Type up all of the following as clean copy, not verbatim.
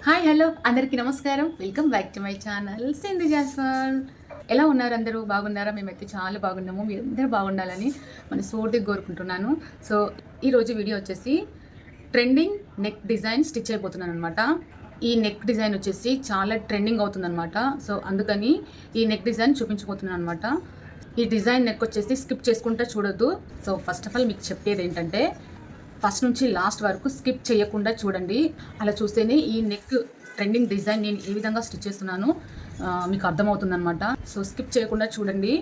Hi hello అందరికీ నమస్కారం. Welcome back to my channel Sindhu Jaswal. ఎలా ఉన్నారు అందరూ? బాగున్నారా? మేమైతే చాలా బాగున్నాము. మీరు అందరూ బాగుండాలని మనస్ఫూర్తిగా కోరుకుంటున్నాను. సో ఈరోజు వీడియో వచ్చేసి ట్రెండింగ్ నెక్ డిజైన్ స్టిచ్ అయిపోతున్నాను అనమాట. ఈ నెక్ డిజైన్ వచ్చేసి చాలా ట్రెండింగ్ అవుతుందన్నమాట. సో అందుకని ఈ నెక్ డిజైన్ చూపించబోతున్నాను అనమాట. ఈ డిజైన్ నెక్ వచ్చేసి స్కిప్ చేసుకుంటా చూడొద్దు. సో ఫస్ట్ ఆఫ్ ఆల్ మీకు చెప్పేది ఏంటంటే, ఫస్ట్ నుంచి లాస్ట్ వరకు స్కిప్ చేయకుండా చూడండి. అలా చూస్తేనే ఈ నెక్ ట్రెండింగ్ డిజైన్ నేను ఏ విధంగా స్టిచ్ చేస్తున్నాను మీకు అర్థమవుతుందన్నమాట. సో స్కిప్ చేయకుండా చూడండి.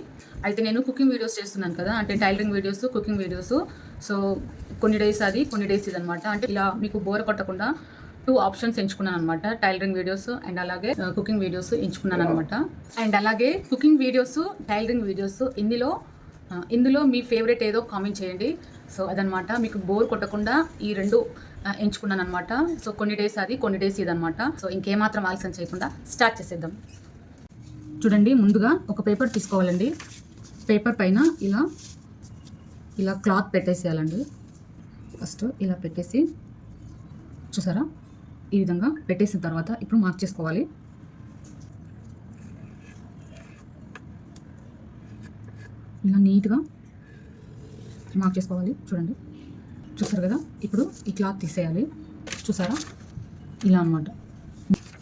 అయితే నేను కుకింగ్ వీడియోస్ చేస్తున్నాను కదా, అంటే tailoring videos, cooking videos. So కొన్ని డేస్ అది, కొన్ని డేస్ ఇది అనమాట. అంటే ఇలా మీకు బోర్ కొట్టకుండా 2 ఆప్షన్స్ ఎంచుకున్నాను అనమాట. టైలరింగ్ వీడియోస్ అండ్ అలాగే కుకింగ్ వీడియోస్ ఎంచుకున్నాను అనమాట. అండ్ అలాగే కుకింగ్ వీడియోస్, టైలరింగ్ వీడియోస్ ఇందులో మీ ఫేవరెట్ ఏదో కామెంట్ చేయండి. సో అదనమాట, మీకు బోర్ కొట్టకుండా ఈ రెండు ఎంచుకున్నాను అనమాట. సో కొన్ని డేస్ అది, కొన్ని డేస్ ఇది అనమాట. సో ఇంకేమాత్రం ఆలస్యం చేయకుండా స్టార్ట్ చేసేద్దాం. చూడండి, ముందుగా ఒక పేపర్ తీసుకోవాలండి. పేపర్ పైన ఇలా క్లాత్ పెట్టేసేయాలండి. ఫస్ట్ ఇలా పెట్టేసి, చూసారా, ఈ విధంగా పెట్టేసిన తర్వాత ఇప్పుడు మార్క్ చేసుకోవాలి. ఇలా నీట్గా మార్క్ చేసుకోవాలి. చూడండి, చూసారు కదా. ఇప్పుడు ఈ క్లాత్ తీసేయాలి. చూసారా, ఇలా అనమాట.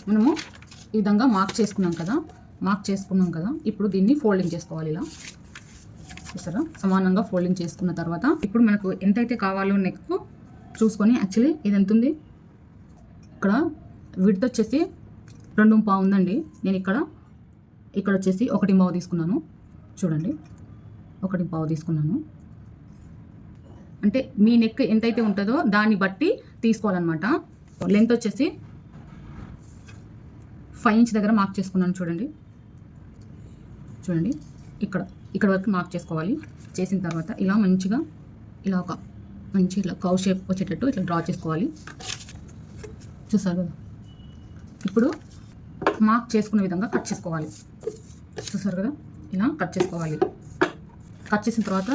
మనము ఈ విధంగా మార్క్ చేసుకున్నాం కదా. ఇప్పుడు దీన్ని ఫోల్డింగ్ చేసుకోవాలి. ఇలా చూసారా, సమానంగా ఫోల్డింగ్ చేసుకున్న తర్వాత ఇప్పుడు మనకు ఎంతైతే కావాలో నెక్ చూసుకొని, యాక్చువల్లీ ఇది ఎంత ఉంది, ఇక్కడ విడ్త్ వచ్చేసి 2.5 ఉందండి. నేను ఇక్కడ వచ్చేసి 1.5 తీసుకున్నాను. చూడండి, 1.5 తీసుకున్నాను. అంటే మీ నెక్ ఎంతైతే ఉంటుందో దాన్ని బట్టి తీసుకోవాలన్నమాట. లెంత్ వచ్చేసి 5 ఇంచ్ దగ్గర మార్క్ చేసుకున్నాను. చూడండి, ఇక్కడ వరకు మార్క్ చేసుకోవాలి. చేసిన తర్వాత ఇలా మంచిగా ఒక మంచి కవ్ షేప్ వచ్చేటట్టు ఇట్లా డ్రా చేసుకోవాలి. చూసారు కదా. ఇప్పుడు మార్క్ చేసుకునే విధంగా కట్ చేసుకోవాలి. చూసారు కదా, ఇలా కట్ చేసుకోవాలి. కట్ చేసిన తర్వాత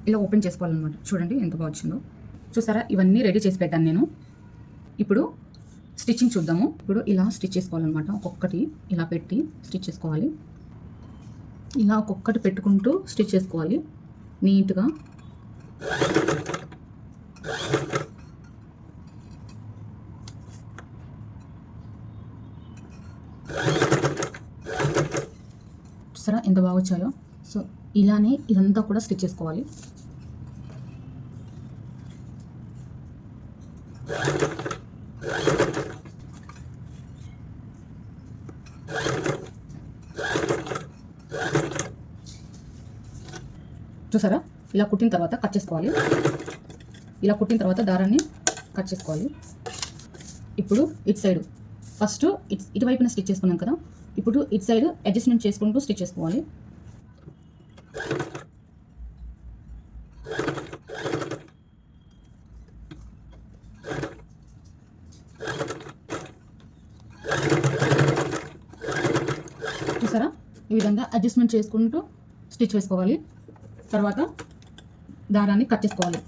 ఇలా ఓపెన్ చేసుకోవాలన్నమాట. చూడండి ఎంత బాగా వచ్చిందో. చూసారా, ఇవన్నీ రెడీ చేసి పెట్టాను నేను. ఇప్పుడు స్టిచ్చింగ్ చూద్దాము. ఇప్పుడు ఇలా స్టిచ్ చేసుకోవాలన్నమాట. ఒక్కొక్కటి ఇలా పెట్టి స్టిచ్ చేసుకోవాలి. ఇలా ఒక్కొక్కటి పెట్టుకుంటూ స్టిచ్ చేసుకోవాలి నీట్గా. చూసారా ఎంత బాగా వచ్చాయో. సో ఇలానే ఇదంతా కూడా స్టిచ్ చేసుకోవాలి. చూసారా, ఇలా కుట్టిన తర్వాత కట్ చేసుకోవాలి. ఇలా కుట్టిన తర్వాత దారాన్ని కట్ చేసుకోవాలి. ఇప్పుడు ఇటు సైడు ఫస్ట్ ఇటువైపున స్టిచ్ చేసుకున్నాం కదా, ఇప్పుడు ఇటు సైడ్ అడ్జస్ట్మెంట్ చేసుకుంటూ స్టిచ్ చేసుకోవాలి. చూసారా, ఈ విధంగా అడ్జస్ట్మెంట్ చేసుకుంటూ స్టిచ్ వేసుకోవాలి. తర్వాత దారాన్ని కట్ చేసుకోవాలి.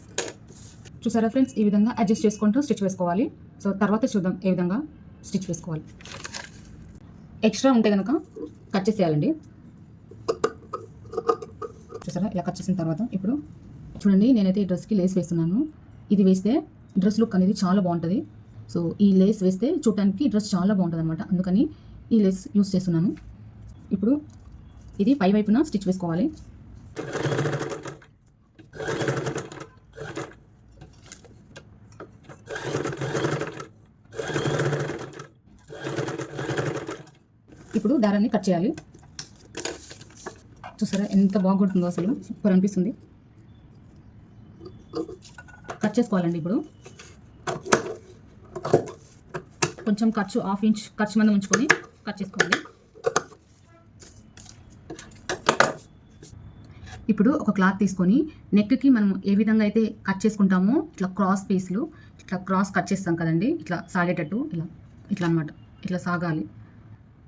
చూసారా ఫ్రెండ్స్, ఈ విధంగా అడ్జస్ట్ చేసుకుంటూ స్టిచ్ వేసుకోవాలి. సో తర్వాత చూద్దాం ఏ విధంగా స్టిచ్ వేసుకోవాలి. ఎక్స్ట్రా ఉంటే కనుక కట్ చేసేయాలండి. చూసారా, ఇలా కట్ చేసిన తర్వాత ఇప్పుడు చూడండి, నేనైతే ఈ డ్రెస్కి లేస్ వేస్తున్నాను. ఇది వేస్తే డ్రెస్ లుక్ అనేది చాలా బాగుంటుంది. సో ఈ లేస్ వేస్తే చూడటానికి డ్రెస్ చాలా బాగుంటుంది అనమాట. అందుకని ఈ లేస్ యూస్ చేస్తున్నాను. ఇప్పుడు ఇది పై వైపున స్టిచ్ వేసుకోవాలి. ఇప్పుడు దారాన్ని కట్ చేయాలి. చూసారా ఎంత బాగుంటుందో, అసలు సూపర్ అనిపిస్తుంది. కట్ చేసుకోవాలండి. ఇప్పుడు కొంచెం ఖర్చు 1/2 ఇంచ్ ఖర్చు మందం ఉంచుకొని కట్ చేసుకోవాలి. ఇప్పుడు ఒక క్లాత్ తీసుకొని నెక్కి మనం ఏ విధంగా అయితే కట్ చేసుకుంటామో ఇట్లా క్రాస్ పీస్లు ఇట్లా క్రాస్ కట్ చేస్తాం కదండి, ఇట్లా సాగేటట్టు ఇట్లా అనమాట. ఇట్లా సాగాలి,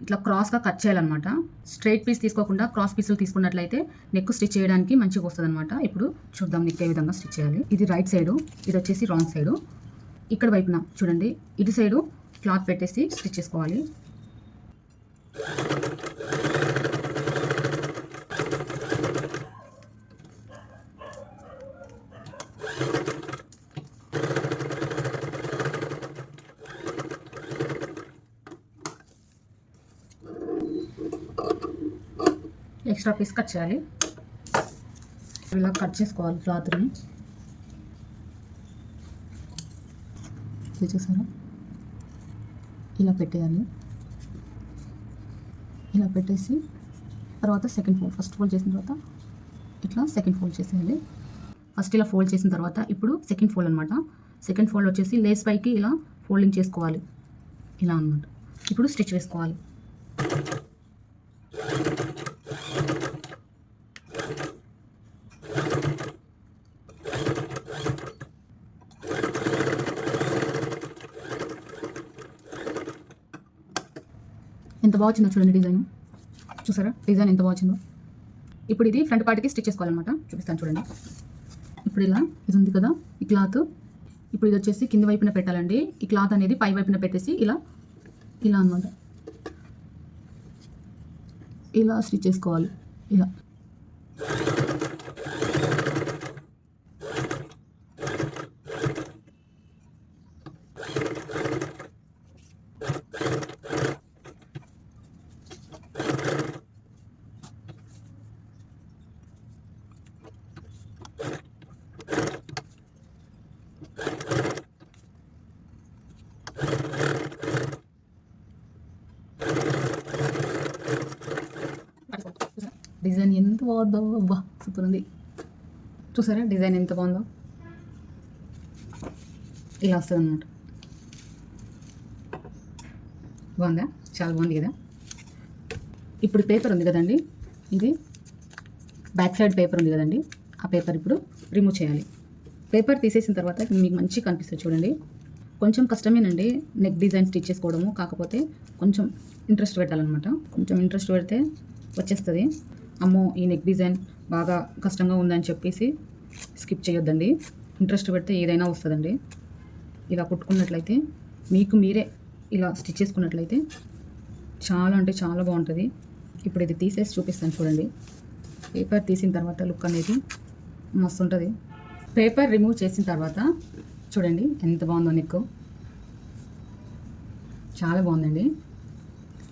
ఇట్లా క్రాస్గా కట్ చేయాలన్నమాట. స్ట్రైట్ పీస్ తీసుకోకుండా క్రాస్ పీసులు తీసుకున్నట్లయితే నెక్ స్టిచ్ చేయడానికి మంచిగా వస్తుంది అనమాట. ఇప్పుడు చూద్దాం నెక్ ఏ విధంగా స్టిచ్ చేయాలి. ఇది రైట్ సైడు, ఇది వచ్చేసి రాంగ్ సైడు. ఇక్కడ వైపున చూడండి, ఇటు సైడు క్లాత్ పెట్టేసి స్టిచ్ చేసుకోవాలి. ఎక్స్ట్రా పీస్ కట్ చేయాలి. ఇలా కట్ చేసుకోవాలి క్లాత్ని. చూసారా, ఇలా పెట్టేయాలి. ఇలా పెట్టేసి తర్వాత సెకండ్ ఫోల్డ్, ఫస్ట్ ఫోల్డ్ చేసిన తర్వాత ఇట్లా సెకండ్ ఫోల్డ్ చేసేయాలి. ఫస్ట్ ఇలా ఫోల్డ్ చేసిన తర్వాత ఇప్పుడు సెకండ్ ఫోల్డ్ అనమాట. సెకండ్ ఫోల్డ్ వచ్చేసి లేస్ పైకి ఇలా ఫోల్డింగ్ చేసుకోవాలి, ఇలా అనమాట. ఇప్పుడు స్టిచ్ వేసుకోవాలి. ఎంత బాగా వచ్చిందో చూడండి డిజైన్. చూసారా డిజైన్ ఎంత బాగా వచ్చిందో. ఇప్పుడు ఇది ఫ్రంట్ పార్ట్కి స్టిచ్ చేసుకోవాలన్నమాట. చూపిస్తాను చూడండి. ఇప్పుడు ఇలా ఇది ఉంది కదా ఈ క్లాత్, ఇప్పుడు ఇది వచ్చేసి కింది వైపున పెట్టాలండి. ఈ క్లాత్ అనేది పై వైపున పెట్టేసి ఇలా ఇలా అనమాట, ఇలా స్టిచ్ చేసుకోవాలి. ఇలా డిజైన్ ఎంత బాగుందో, అబ్బా సూపర్ ఉంది. చూసారా డిజైన్ ఎంత బాగుందో. ఇలా వస్తుంది అన్నమాట. బాగుందా? చాలా బాగుంది కదా. ఇప్పుడు పేపర్ ఉంది కదండి, ఇది బ్యాక్ సైడ్ పేపర్ ఉంది కదండి, ఆ పేపర్ ఇప్పుడు రిమూవ్ చేయాలి. పేపర్ తీసేసిన తర్వాత మీకు మంచిగా కనిపిస్తుంది చూడండి. కొంచెం కష్టమేనండి నెక్ డిజైన్ స్టిచ్ చేసుకోవడము, కాకపోతే కొంచెం ఇంట్రెస్ట్ పెట్టాలన్నమాట. కొంచెం ఇంట్రెస్ట్ పెడితే వచ్చేస్తుంది. అమ్మో ఈ నెక్ డిజైన్ బాగా కష్టంగా ఉందని చెప్పేసి స్కిప్ చేయొద్దండి. ఇంట్రెస్ట్ పెడితే ఏదైనా వస్తుందండి. ఇలా కుట్టుకున్నట్లయితే మీకు మీరే ఇలా స్టిచ్ చేసుకున్నట్లయితే చాలా అంటే చాలా బాగుంటుంది. ఇప్పుడు ఇది తీసేసి చూపిస్తాను చూడండి. పేపర్ తీసిన తర్వాత లుక్ అనేది మస్తు ఉంటుంది. పేపర్ రిమూవ్ చేసిన తర్వాత చూడండి ఎంత బాగుందో నెక్, చాలా బాగుందండి.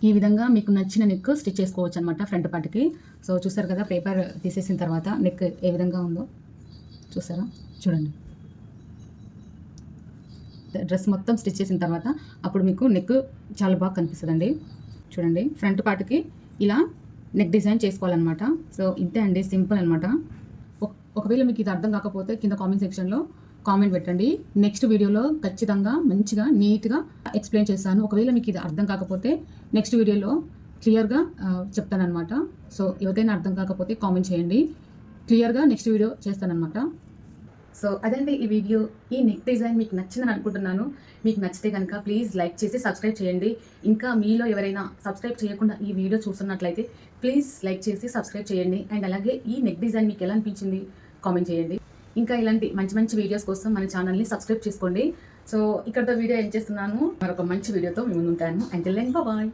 ఈ విధంగా మీకు నచ్చిన నెక్ స్టిచ్ చేసుకోవచ్చు అనమాట ఫ్రంట్ పార్ట్కి. సో చూసారు కదా పేపర్ తీసేసిన తర్వాత నెక్ ఏ విధంగా ఉందో చూసారా. చూడండి డ్రెస్ మొత్తం స్టిచ్ చేసిన తర్వాత అప్పుడు మీకు నెక్ చాలా బాగా కనిపిస్తుందండి. చూడండి ఫ్రంట్ పార్ట్కి ఇలా నెక్ డిజైన్ చేసుకోవాలన్నమాట. సో ఇంతే అండి, సింపుల్ అనమాట. ఒకవేళ మీకు ఇది అర్థం కాకపోతే కింద కామెంట్ సెక్షన్లో కామెంట్ పెట్టండి. నెక్స్ట్ వీడియోలో ఖచ్చితంగా మంచిగా నీట్గా ఎక్స్ప్లెయిన్ చేస్తాను. ఒకవేళ మీకు ఇది అర్థం కాకపోతే నెక్స్ట్ వీడియోలో క్లియర్గా చెప్తానమాట. సో ఎవరికైనా అర్థం కాకపోతే కామెంట్ చేయండి, క్లియర్గా నెక్స్ట్ వీడియో చేస్తానన్నమాట. సో అదండి ఈ వీడియో. ఈ నెక్ డిజైన్ మీకు నచ్చిందని అనుకుంటున్నాను. మీకు నచ్చితే కనుక ప్లీజ్ లైక్ చేసి సబ్స్క్రైబ్ చేయండి. ఇంకా మీలో ఎవరైనా సబ్స్క్రైబ్ చేయకుండా ఈ వీడియో చూస్తున్నట్లయితే ప్లీజ్ లైక్ చేసి సబ్స్క్రైబ్ చేయండి. అండ్ అలాగే ఈ నెక్ డిజైన్ మీకు ఎలా అనిపించింది కామెంట్ చేయండి. ఇంకా ఇలాంటి మంచి మంచి వీడియోస్ కోసం మన ఛానల్ని సబ్స్క్రైబ్ చేసుకోండి. సో ఇక్కడతో వీడియో ఎండ్ చేస్తున్నాను. మరొక మంచి వీడియోతో మీ ముందు ఉంటాను. Until then bye.